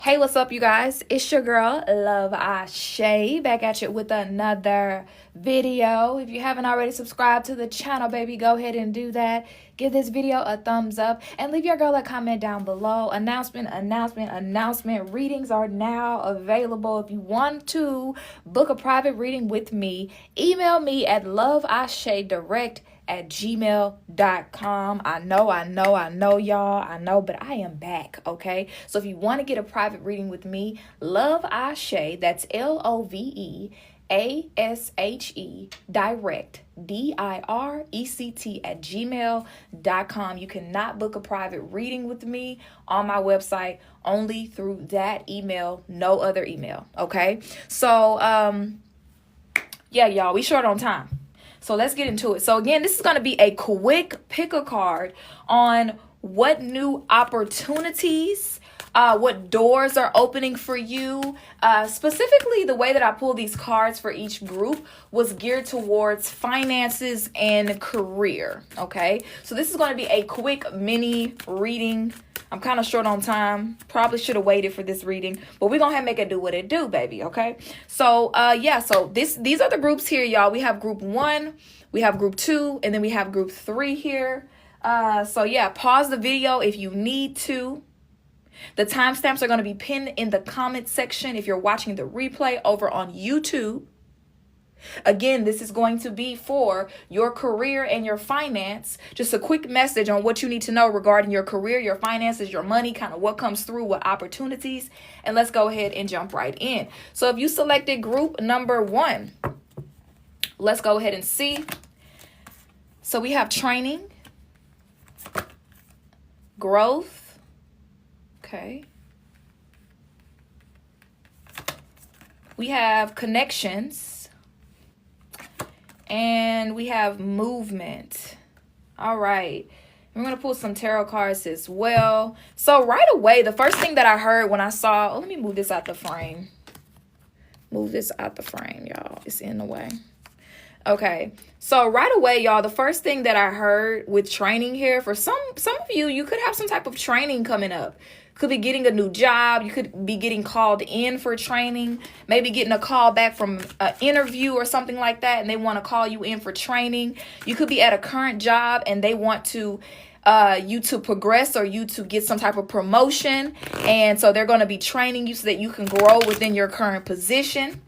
Hey, what's up, you guys? It's your girl, Love Ashay, back at you with another video. If you haven't already subscribed to the channel, baby, go ahead and do that. Give this video a thumbs up and leave your girl a comment down below. Announcement. Readings are now available. If you want to book a private reading with me, email me at loveashaydirect@gmail.com. I know, y'all. I know, but I am back, okay? So if you want to get a private reading with me, Love Ashay, that's LOVEASHE, direct, DIRECT @gmail.com. You cannot book a private reading with me on my website, only through that email, no other email, okay? So, yeah, y'all, we short on time. So let's get into it. So again, this is going to be a quick pick a card on what new opportunities, what doors are opening for you. Specifically, the way that I pull these cards for each group was geared towards finances and career. Okay, so this is going to be a quick mini reading. I'm kind of short on time. Probably should have waited for this reading, but we're going to make it do what it do, baby. Okay. So, yeah, so these are the groups here, y'all. We have group 1, we have group 2, and then we have group 3 here. So yeah, pause the video if you need to. The timestamps are going to be pinned in the comment section if you're watching the replay over on YouTube. Again, this is going to be for your career and your finance. Just a quick message on what you need to know regarding your career, your finances, your money, kind of what comes through, what opportunities. And let's go ahead and jump right in. So if you selected group number 1, let's go ahead and see. So we have training, growth, okay. We have connections. And we have movement. All right. We're going to pull some tarot cards as well. So right away, the first thing that I heard when I saw... Oh, let me move this out the frame. Move this out the frame, y'all. It's in the way. Okay. So right away, y'all, the first thing that I heard with training here, for some of you, you could have some type of training coming up. Could be getting a new job. You could be getting called in for training, maybe getting a call back from an interview or something like that, and they want to call you in for training. You could be at a current job and they want to you to progress or you to get some type of promotion, and so they're going to be training you so that you can grow within your current position.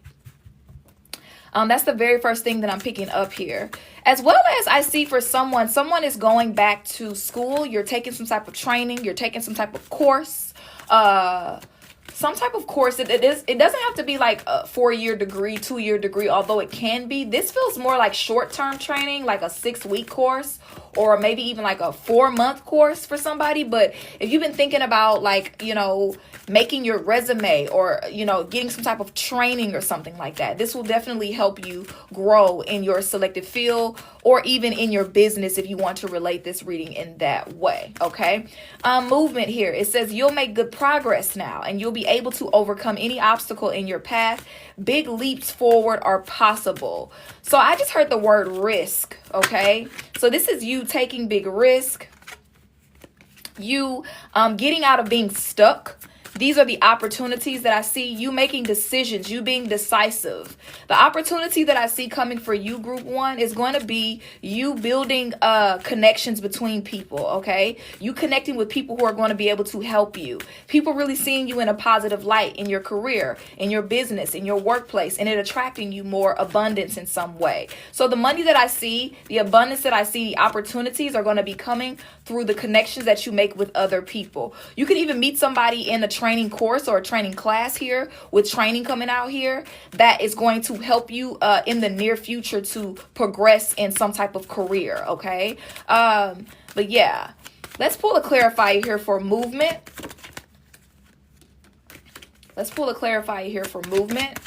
That's the very first thing that I'm picking up here. As well as I see for someone is going back to school. You're taking some type of training. You're taking some type of course. Some type of course. It doesn't have to be like a 4-year degree, 2-year degree, although it can be. This feels more like short-term training, like a 6-week course, or maybe even like a 4-month course for somebody. But if you've been thinking about, like, you know, making your resume or, you know, getting some type of training or something like that, this will definitely help you grow in your selected field or even in your business if you want to relate this reading in that way. Okay. Movement here. It says you'll make good progress now and you'll be able to overcome any obstacle in your path. Big leaps forward are possible. So I just heard the word risk. Okay. So this is you taking big risk. You getting out of being stuck. These are the opportunities that I see. You making decisions, you being decisive. The opportunity that I see coming for you, group 1, is going to be you building connections between people, okay? You connecting with people who are going to be able to help you. People really seeing you in a positive light in your career, in your business, in your workplace, and it attracting you more abundance in some way. So the money that I see, the abundance that I see, the opportunities are going to be coming through the connections that you make with other people. You can even meet somebody in a training course or a training class here with training coming out here that is going to help you in the near future to progress in some type of career. Okay. But yeah, let's pull a clarifier here for movement. Let's pull a clarifier here for movement.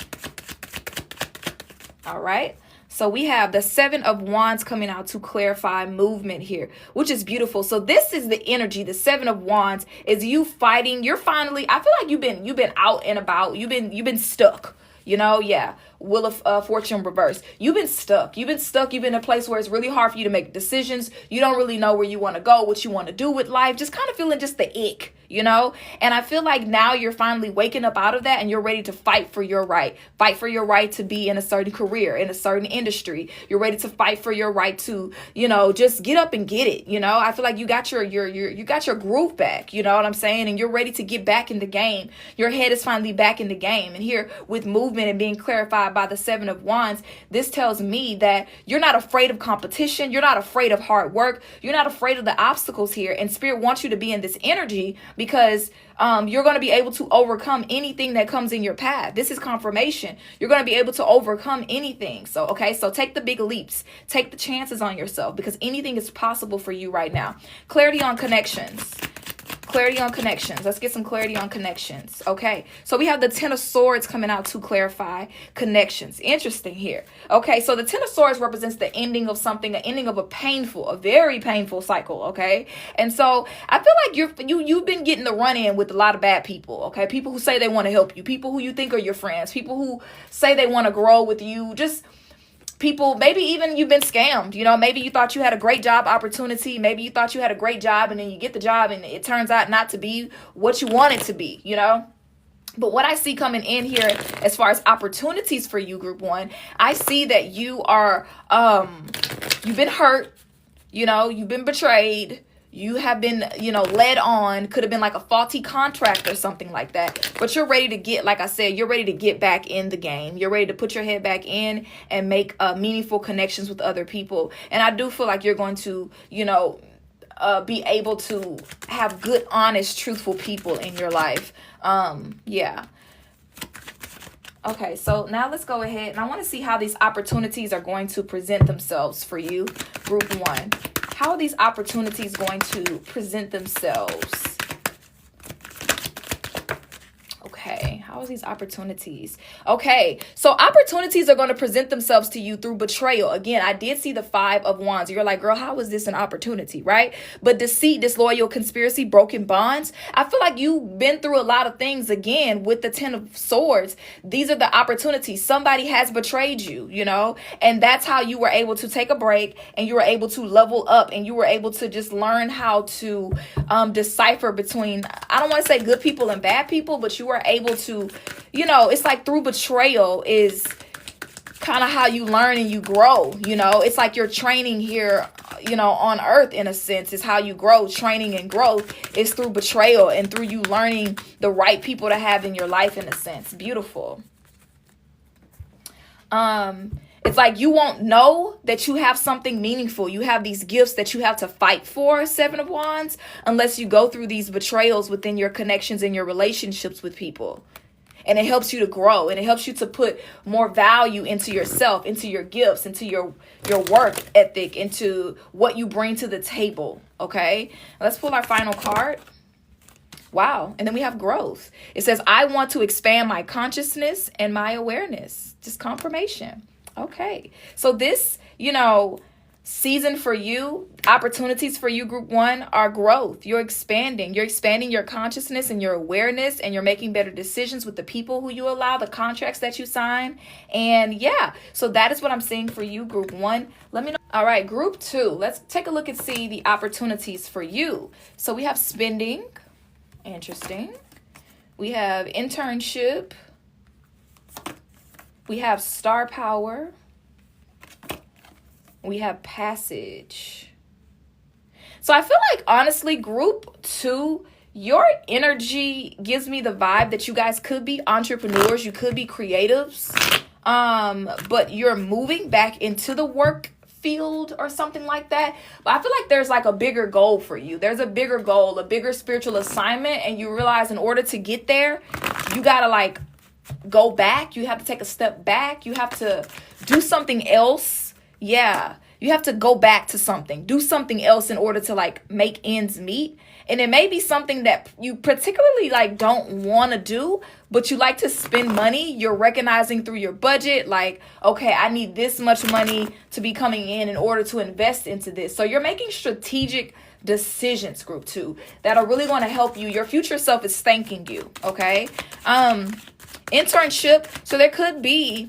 All right. So we have the 7 of Wands coming out to clarify movement here, which is beautiful. So this is the energy. The 7 of Wands is you fighting. You're finally, I feel like you've been out and about. You've been stuck. You know, yeah. Wheel of Fortune reverse. You've been stuck. You've been in a place where it's really hard for you to make decisions. You don't really know where you want to go, what you want to do with life. Just kind of feeling just the ick. you know? And I feel like now you're finally waking up out of that and you're ready to fight for your right. Fight for your right to be in a certain career, in a certain industry. You're ready to fight for your right to, you know, just get up and get it, you know? I feel like you got you got your groove back, you know what I'm saying? And you're ready to get back in the game. Your head is finally back in the game. And here with movement and being clarified by the Seven of Wands, this tells me that you're not afraid of competition. You're not afraid of hard work. You're not afraid of the obstacles here. And Spirit wants you to be in this energy because you're going to be able to overcome anything that comes in your path. This is confirmation. You're going to be able to overcome anything. So, okay, so take the big leaps. Take the chances on yourself because anything is possible for you right now. Clarity on connections. Clarity on connections. Let's get some clarity on connections. Okay, so we have the Ten of Swords coming out to clarify connections. Interesting here. Okay, so the Ten of Swords represents the ending of something, the ending of a very painful cycle. Okay, and so I feel like you've been getting the run in with a lot of bad people. Okay, people who say they want to help you, people who you think are your friends, people who say they want to grow with you, just people, maybe even you've been scammed, you know, maybe you thought you had a great job opportunity. Maybe you thought you had a great job and then you get the job and it turns out not to be what you want it to be, you know. But what I see coming in here as far as opportunities for you, Group 1, I see that you are, you've been hurt, you know, you've been betrayed. You have been, you know, led on. Could have been like a faulty contract or something like that. But you're ready to get, like I said, you're ready to get back in the game. You're ready to put your head back in and make meaningful connections with other people. And I do feel like you're going to, you know, be able to have good, honest, truthful people in your life. Yeah. Okay, so now let's go ahead. And I want to see how these opportunities are going to present themselves for you, Group 1. How are these opportunities going to present themselves? Okay, how are these opportunities? Okay, so opportunities are going to present themselves to you through betrayal. Again, I did see the Five of Wands. You're like, girl, how is this an opportunity, right? But deceit, disloyal, conspiracy, broken bonds. I feel like you've been through a lot of things again with the Ten of Swords. These are the opportunities. Somebody has betrayed you, you know, and that's how you were able to take a break and you were able to level up and you were able to just learn how to decipher between, I don't want to say good people and bad people, but you were able to, you know, it's like through betrayal is kind of how you learn and you grow, you know. It's like you're training here, you know, on earth in a sense is how you grow. Training and growth is through betrayal and through you learning the right people to have in your life in a sense. Beautiful. It's like you won't know that you have something meaningful. You have these gifts that you have to fight for, Seven of Wands, unless you go through these betrayals within your connections and your relationships with people. And it helps you to grow and it helps you to put more value into yourself, into your gifts, into your work ethic, into what you bring to the table. Okay, let's pull our final card. Wow. And then we have growth. It says, I want to expand my consciousness and my awareness. Just confirmation. Okay, so this, you know, season for you, opportunities for you, Group 1, are growth. You're expanding your consciousness and your awareness, and you're making better decisions with the people who you allow, the contracts that you sign. And yeah, so that is what I'm seeing for you, Group 1. Let me know. All right, Group 2, let's take a look and see the opportunities for you. So we have spending. Interesting. We have internship. We have star power. We have passage. So I feel like, honestly, Group 2, your energy gives me the vibe that you guys could be entrepreneurs. You could be creatives. But you're moving back into the work field or something like that. But I feel like there's like a bigger goal for you. There's a bigger goal, a bigger spiritual assignment. And you realize in order to get there, you got to like go back. You have to take a step back. You have to do something else. Yeah, you have to go back to something, do something else in order to like make ends meet. And it may be something that you particularly like don't want to do, but you like to spend money. You're recognizing through your budget, like, okay, I need this much money to be coming in order to invest into this. So you're making strategic decisions, Group 2, that are really going to help you. Your future self is thanking you. Okay. Internship. So there could be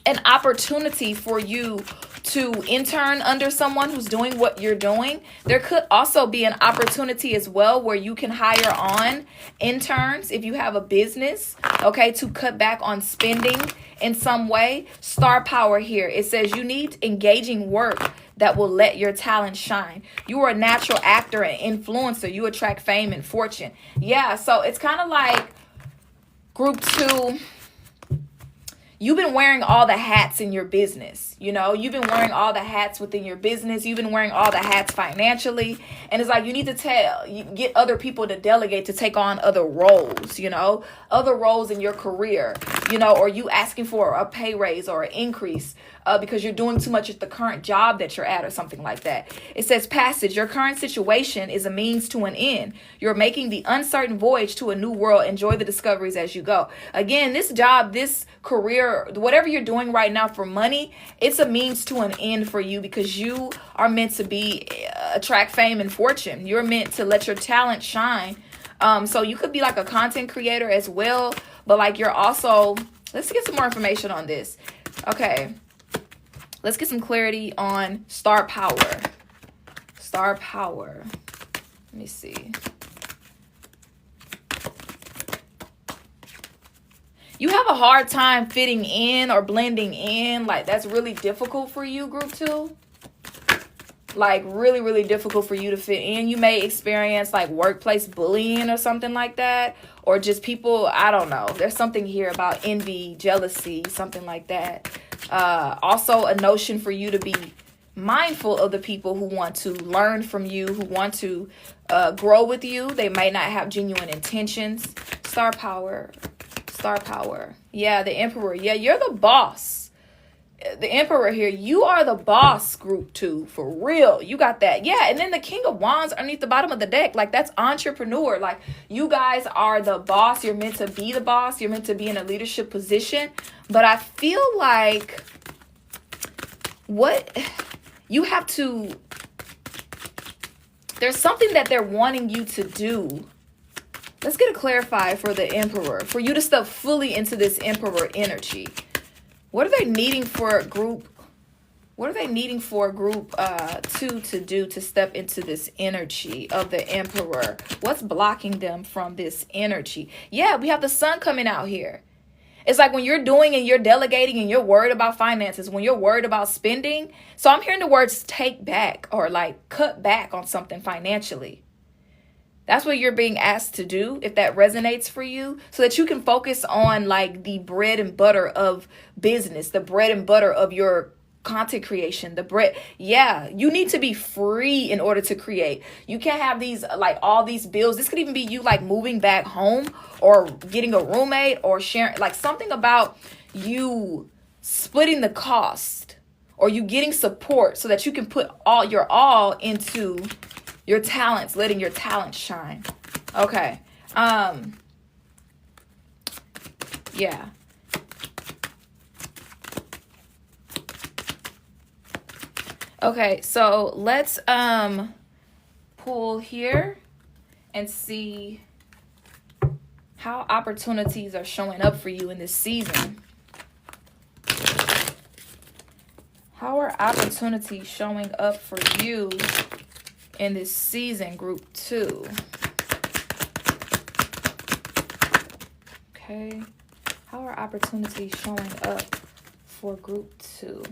an opportunity for you to intern under someone who's doing what you're doing. There could also be an opportunity as well where you can hire on interns if you have a business, okay, to cut back on spending in some way. Star power here. It says you need engaging work that will let your talent shine. You are a natural actor and influencer. You attract fame and fortune. Yeah, so it's kind of like group 2. You've been wearing all the hats in your business. You know, you've been wearing all the hats within your business. You've been wearing all the hats financially. And it's like you need to get other people to delegate to take on other roles, you know, other roles in your career, you know, or you asking for a pay raise or an increase because you're doing too much at the current job that you're at or something like that. It says passage. Your current situation is a means to an end. You're making the uncertain voyage to a new world. Enjoy the discoveries as you go. Again, this job, this career, whatever you're doing right now for money, it's a means to an end for you because you are meant to be attract fame and fortune. You're meant to let your talent shine. So you could be like a content creator as well, but like you're also, let's get some more information on this. Okay. Let's get some clarity on star power. Star power. Let me see. You have a hard time fitting in or blending in. Like, that's really difficult for you, group 2. Like, really, really difficult for you to fit in. You may experience, like, workplace bullying or something like that. Or just people, I don't know. There's something here about envy, jealousy, something like that. Also, a notion for you to be mindful of the people who want to learn from you, who want to grow with you. They might not have genuine intentions. Star power. Star power. Yeah, the Emperor. Yeah, you're the boss. The Emperor here. You are the boss, group 2. For real. You got that. Yeah, and then the King of Wands underneath the bottom of the deck. Like, that's entrepreneur. Like, you guys are the boss. You're meant to be the boss. You're meant to be in a leadership position. But I feel like what you have to, there's something that they're wanting you to do. Let's get it clarified for the Emperor, for you to step fully into this Emperor energy. What are they needing for a group? What are they needing for a group 2 to do to step into this energy of the Emperor? What's blocking them from this energy? Yeah, we have the Sun coming out here. It's like when you're doing and you're delegating and you're worried about finances, when you're worried about spending. So I'm hearing the words take back or like cut back on something financially. That's what you're being asked to do, if that resonates for you, so that you can focus on like the bread and butter of business, the bread and butter of your content creation, the bread. Yeah, you need to be free in order to create. You can't have these like all these bills. This could even be you like moving back home or getting a roommate or sharing, like something about you splitting the cost or you getting support so that you can put your all into your talents, letting your talent shine. Okay. Yeah. Okay, so let's pull here and see how opportunities are showing up for you in this season. How are opportunities showing up for you in this season, group 2? Okay. How are opportunities showing up for group 2?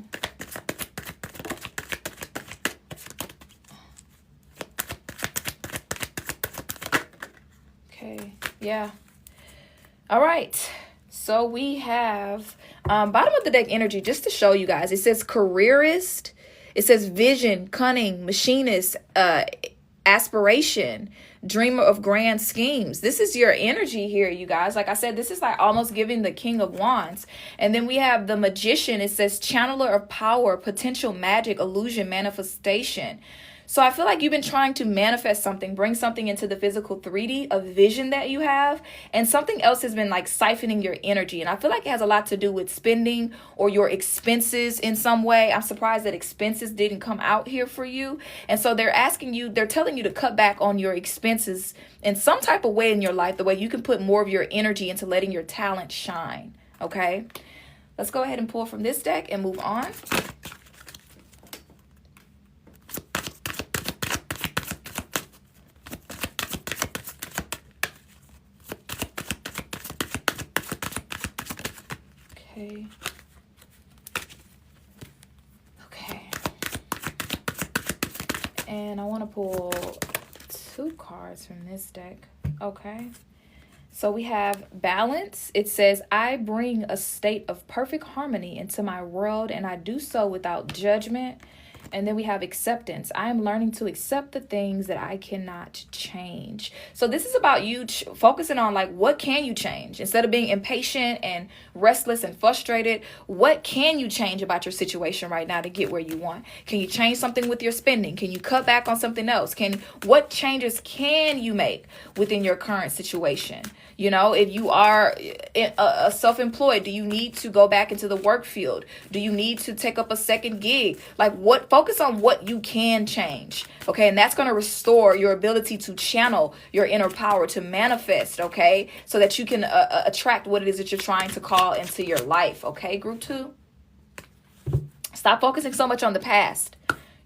Okay. Yeah. All right. So we have bottom of the deck energy, just to show you guys. It says careerist. It says vision, cunning, machinist, aspiration, dreamer of grand schemes. This is your energy here, you guys. Like I said, this is like almost giving the King of Wands. And then we have the magician. It says channeler of power, potential magic, illusion, manifestation. So I feel like you've been trying to manifest something, bring something into the physical 3D, a vision that you have, and something else has been like siphoning your energy. And I feel like it has a lot to do with spending or your expenses in some way. I'm surprised that expenses didn't come out here for you. And so they're asking you, they're telling you to cut back on your expenses in some type of way in your life, the way you can put more of your energy into letting your talent shine. Okay, let's go ahead and pull from this deck and move on. Okay. Okay. And I want to pull 2 cards from this deck. Okay. So we have balance. It says, I bring a state of perfect harmony into my world, and I do so without judgment. And then we have acceptance. I am learning to accept the things that I cannot change. So this is about you focusing on, like, what can you change? Instead of being impatient and restless and frustrated, what can you change about your situation right now to get where you want? Can you change something with your spending? Can you cut back on something else? What changes can you make within your current situation? You know, if you are a self-employed, do you need to go back into the work field? Do you need to take up a second gig? Like, focus on what you can change. Okay. And that's going to restore your ability to channel your inner power, to manifest. Okay. So that you can attract what it is that you're trying to call into your life. Okay. Group 2. Stop focusing so much on the past.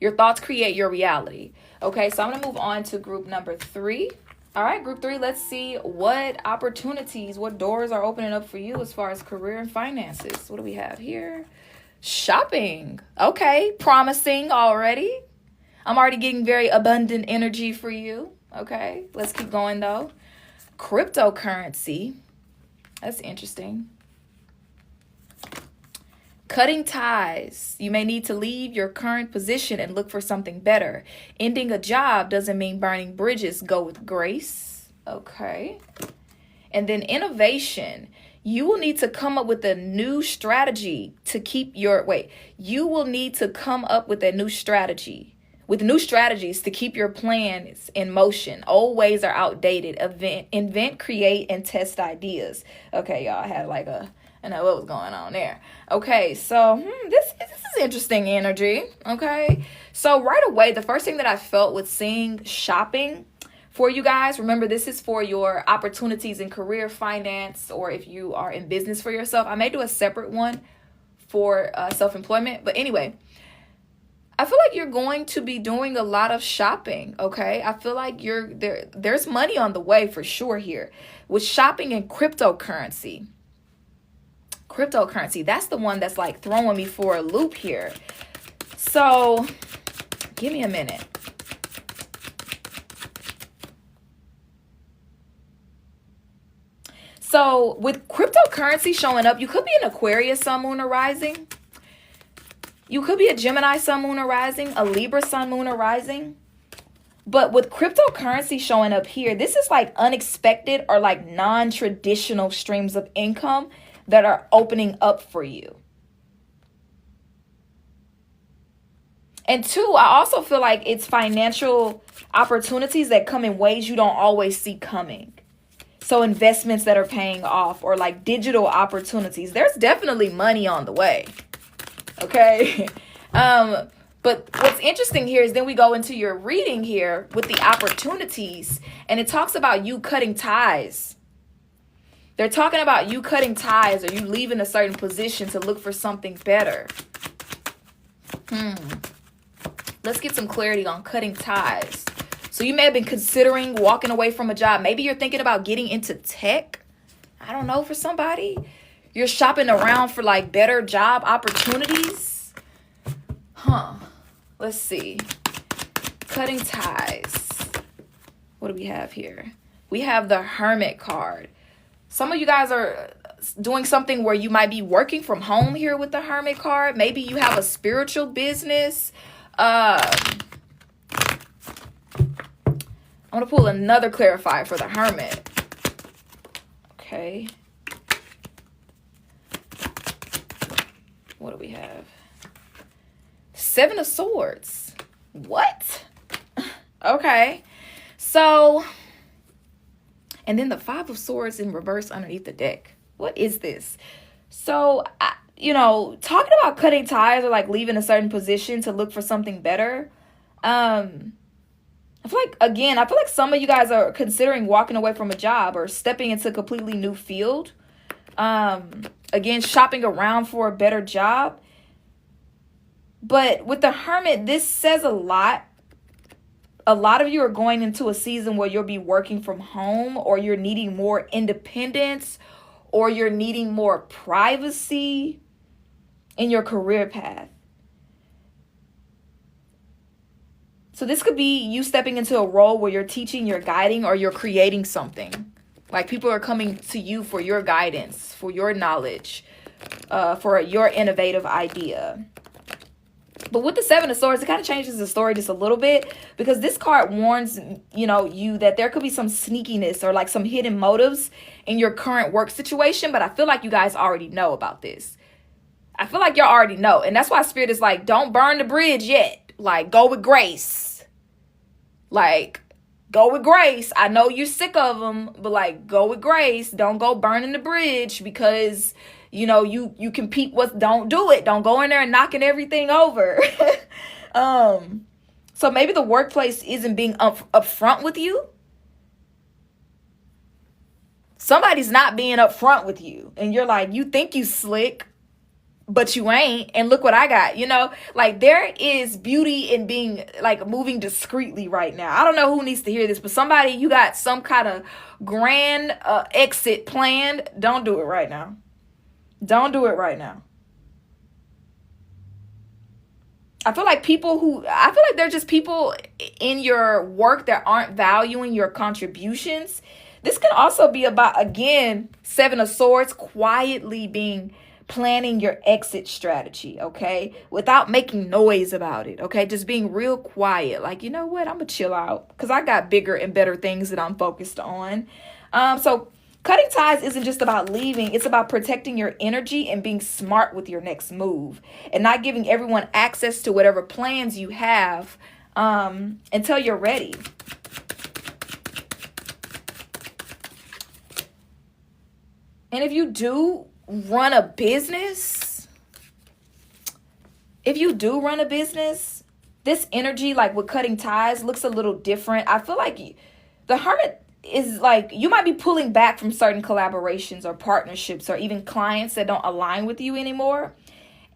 Your thoughts create your reality. Okay. So I'm going to move on to group number 3. All right, group 3, let's see what opportunities, what doors are opening up for you as far as career and finances. What do we have here? Shopping. Okay, promising already. I'm already getting very abundant energy for you. Okay, let's keep going though. Cryptocurrency. That's interesting. Cutting ties. You may need to leave your current position and look for something better. Ending a job doesn't mean burning bridges. Go with grace. Okay. And then innovation. You will need to come up with a new strategy to keep your... You will need to come up with a new strategy. With new strategies to keep your plans in motion. Old ways are outdated. Invent, create, and test ideas. Okay, y'all, I had like a... I know what was going on there. Okay, so this is interesting energy. Okay, so right away, the first thing that I felt with seeing shopping for you guys, remember this is for your opportunities in career, finance, or if you are in business for yourself. I may do a separate one for self-employment, but anyway, I feel like you're going to be doing a lot of shopping. Okay, I feel like there's money on the way for sure here with shopping and cryptocurrency. Cryptocurrency, that's the one that's like throwing me for a loop here. So give me a minute. So with cryptocurrency showing up, you could be an Aquarius, Sun, Moon, or Rising. You could be a Gemini, Sun, Moon, or Rising, a Libra, Sun, Moon, or Rising. But with cryptocurrency showing up here, this is like unexpected or like non-traditional streams of income that are opening up for you. And 2, I also feel like it's financial opportunities that come in ways you don't always see coming. So investments that are paying off or like digital opportunities. There's definitely money on the way. Okay. But what's interesting here is then we go into your reading here with the opportunities, and it talks about you cutting ties. They're talking about you cutting ties or you leaving a certain position to look for something better. Let's get some clarity on cutting ties. So you may have been considering walking away from a job. Maybe you're thinking about getting into tech. I don't know, for somebody. You're shopping around for like better job opportunities. Let's see. Cutting ties. What do we have here? We have the Hermit card. Some of you guys are doing something where you might be working from home here with the Hermit card. Maybe you have a spiritual business. I'm going to pull another clarifier for the Hermit. Okay. What do we have? 7 of Swords. What? Okay. So... and then the 5 of Swords in reverse underneath the deck. What is this? So, talking about cutting ties or like leaving a certain position to look for something better. I feel like some of you guys are considering walking away from a job or stepping into a completely new field. Again, shopping around for a better job. But with the Hermit, this says a lot. A lot of you are going into a season where you'll be working from home or you're needing more independence or you're needing more privacy in your career path. So this could be you stepping into a role where you're teaching, you're guiding, or you're creating something. Like people are coming to you for your guidance, for your knowledge, for your innovative idea. But with the Seven of Swords, it kind of changes the story just a little bit, because this card warns, you that there could be some sneakiness or like some hidden motives in your current work situation. But I feel like you guys already know about this. I feel like y'all already know. And that's why Spirit is like, don't burn the bridge yet. Like, go with grace. Like, go with grace. I know you're sick of them, but like, go with grace. Don't go burning the bridge because you compete with, don't do it. Don't go in there and knocking everything over. So maybe the workplace isn't being upfront with you. Somebody's not being upfront with you. And you're like, you think you slick, but you ain't. And look what I got, like there is beauty in being like moving discreetly right now. I don't know who needs to hear this, but somebody, you got some kind of grand exit planned. Don't do it right now. Don't do it right now. I feel like they're just people in your work that aren't valuing your contributions. This can also be about, again, Seven of Swords, quietly planning your exit strategy, okay? Without making noise about it, okay? Just being real quiet. Like, you know what? I'm going to chill out because I got bigger and better things that I'm focused on. So cutting ties isn't just about leaving. It's about protecting your energy and being smart with your next move and not giving everyone access to whatever plans you have until you're ready. And if you do run a business, this energy, like with cutting ties, looks a little different. I feel like the Hermit is like, you might be pulling back from certain collaborations or partnerships or even clients that don't align with you anymore.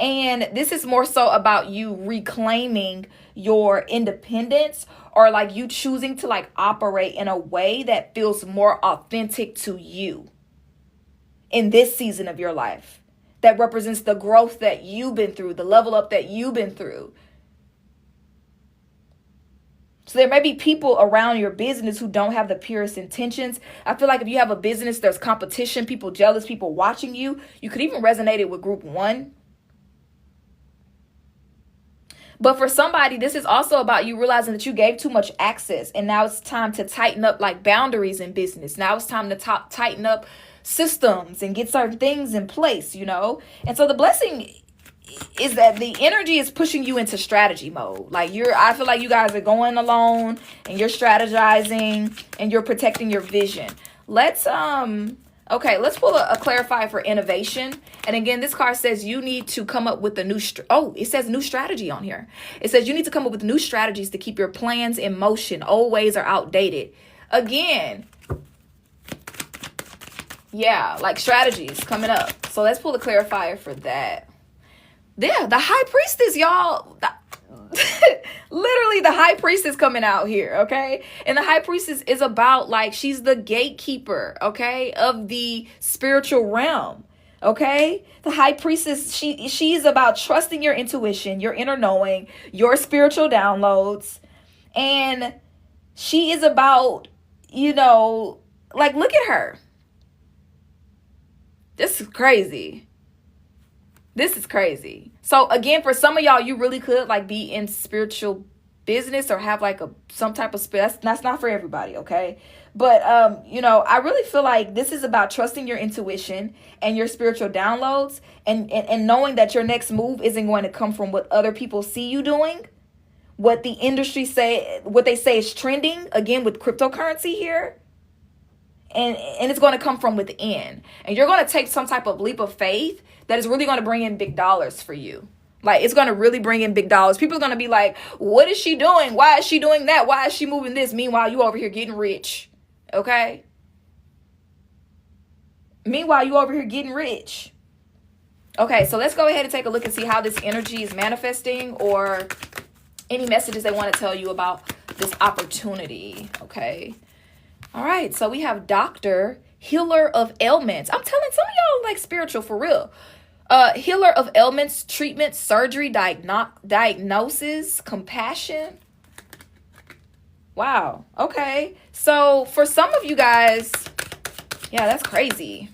And this is more so about you reclaiming your independence, or like you choosing to like operate in a way that feels more authentic to you in this season of your life, that represents the growth that you've been through, the level up that you've been through. So there may be people around your business who don't have the purest intentions. I feel like if you have a business, there's competition, people jealous, people watching you. You could even resonate it with group 1. But for somebody, this is also about you realizing that you gave too much access. And now it's time to tighten up like boundaries in business. Now it's time to tighten up systems and get certain things in place, And so the blessing is that the energy is pushing you into strategy mode. Like I feel like you guys are going alone and you're strategizing and you're protecting your vision. Let's pull a clarifier for innovation. And again, this card says you need to come up with a new it says new strategy on here. It says you need to come up with new strategies to keep your plans in motion. Old ways are outdated. Again, yeah, like strategies coming up. So let's pull the clarifier for that. Yeah, the High Priestess, y'all. Literally, the High Priestess coming out here, okay? And the High Priestess is about, like, she's the gatekeeper, okay, of the spiritual realm, okay? The High Priestess, she's about trusting your intuition, your inner knowing, your spiritual downloads. And she is about, like, look at her. This is crazy. So again, for some of y'all, you really could like be in spiritual business or have like some type of that's not for everybody, okay? But I really feel like this is about trusting your intuition and your spiritual downloads and knowing that your next move isn't going to come from what other people see you doing, what the industry what they say is trending, again with cryptocurrency here. And it's going to come from within. And you're going to take some type of leap of faith that is really going to bring in big dollars for you. Like, it's going to really bring in big dollars. People are going to be like, what is she doing? Why is she doing that? Why is she moving this? Meanwhile, you over here getting rich. Okay? Okay, so let's go ahead and take a look and see how this energy is manifesting or any messages they want to tell you about this opportunity. Okay? All right, so we have Doctor, healer of ailments. I'm telling some of y'all like spiritual for real. Healer of ailments, treatment, surgery, diagnosis, compassion. Wow. Okay. So for some of you guys, yeah, that's crazy.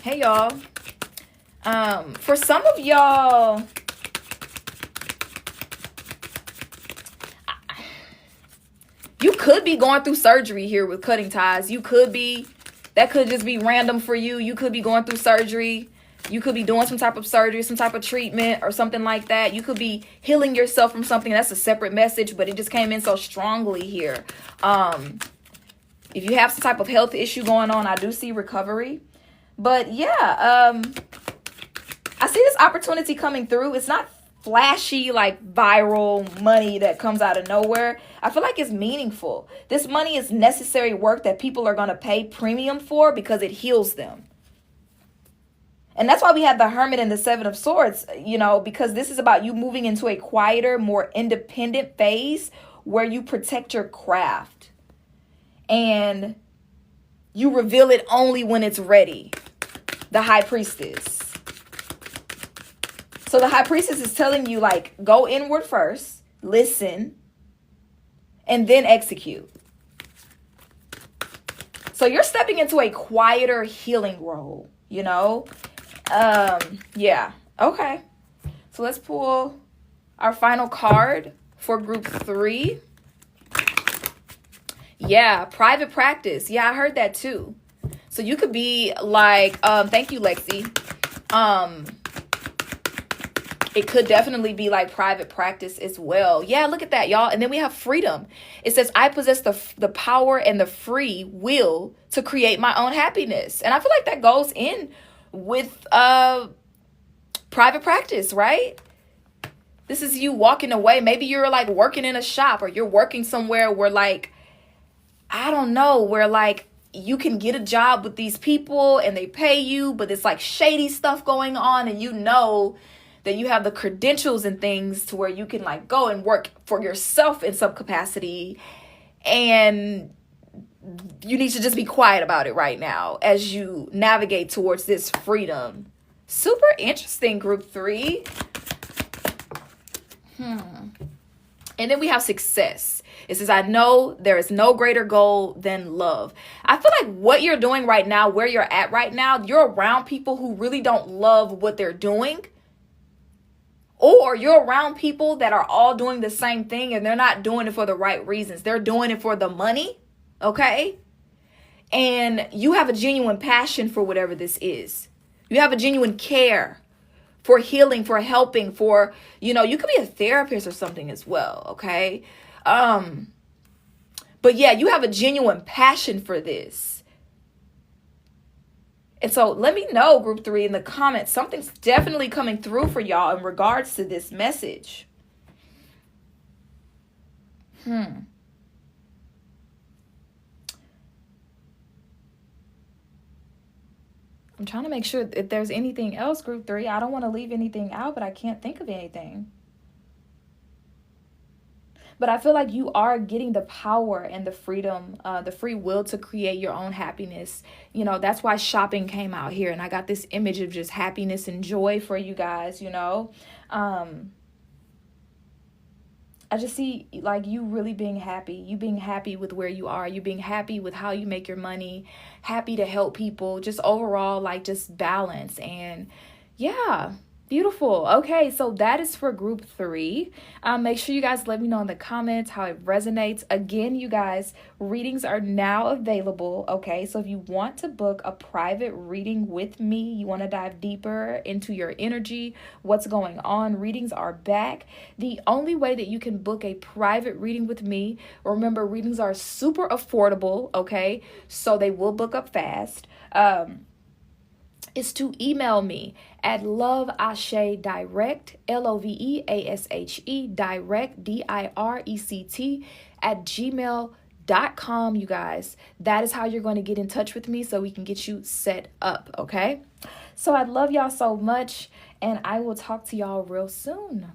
Hey, y'all. For some of y'all, you could be going through surgery here with cutting ties. You could be, that could just be random for you. You could be going through surgery. You could be doing some type of surgery, some type of treatment or something like that. You could be healing yourself from something. That's a separate message, but it just came in so strongly here. If you have some type of health issue going on, I do see recovery. But yeah, I see this opportunity coming through. It's not flashy, like viral money that comes out of nowhere. I feel like it's meaningful. This money is necessary work that people are going to pay premium for because it heals them. And that's why we have the Hermit and the Seven of Swords, you know, because this is about you moving into a quieter, more independent phase where you protect your craft and you reveal it only when it's ready. The High Priestess. So the High Priestess is telling you, like, go inward first, listen, and then execute. So you're stepping into a quieter healing role, you know? Yeah. Okay. So let's pull our final card for group 3. Yeah, private practice. Yeah, I heard that too. So you could be like, thank you, Lexi. It could definitely be like private practice as well. Yeah, look at that, y'all. And then we have freedom. It says, I possess the power and the free will to create my own happiness. And I feel like that goes in with private practice, right? This is you walking away. Maybe you're like working in a shop or you're working somewhere where like, I don't know, where like you can get a job with these people and they pay you, but it's like shady stuff going on and you know that you have the credentials and things to where you can like go and work for yourself in some capacity, and you need to just be quiet about it right now as you navigate towards this freedom. Super interesting, group 3. And then we have success. It says, I know there is no greater goal than love. I feel like what you're doing right now, where you're at right now, you're around people who really don't love what they're doing. Or you're around people that are all doing the same thing and they're not doing it for the right reasons. They're doing it for the money, okay? And you have a genuine passion for whatever this is. You have a genuine care for healing, for helping, for, you know, you could be a therapist or something as well, okay? But yeah, you have a genuine passion for this. And so let me know, group 3, in the comments. Something's definitely coming through for y'all in regards to this message. I'm trying to make sure if there's anything else, group 3. I don't want to leave anything out, but I can't think of anything. But I feel like you are getting the power and the freedom, the free will to create your own happiness. You know, that's why shopping came out here. And I got this image of just happiness and joy for you guys, you know. I just see like you really being happy. You being happy with where you are. You being happy with how you make your money. Happy to help people. Just overall, like just balance. And yeah. Beautiful. Okay, so that is for group 3. Make sure you guys let me know in the comments how it resonates. Again, you guys, readings are now available. Okay, so if you want to book a private reading with me, you want to dive deeper into your energy, what's going on, readings are back. The only way that you can book a private reading with me, remember, readings are super affordable. Okay, so they will book up fast. Is to email me at loveashe direct, LOVEASHE direct, DIRECT at gmail.com, you guys. That is how you're going to get in touch with me so we can get you set up, okay? So I love y'all so much, and I will talk to y'all real soon.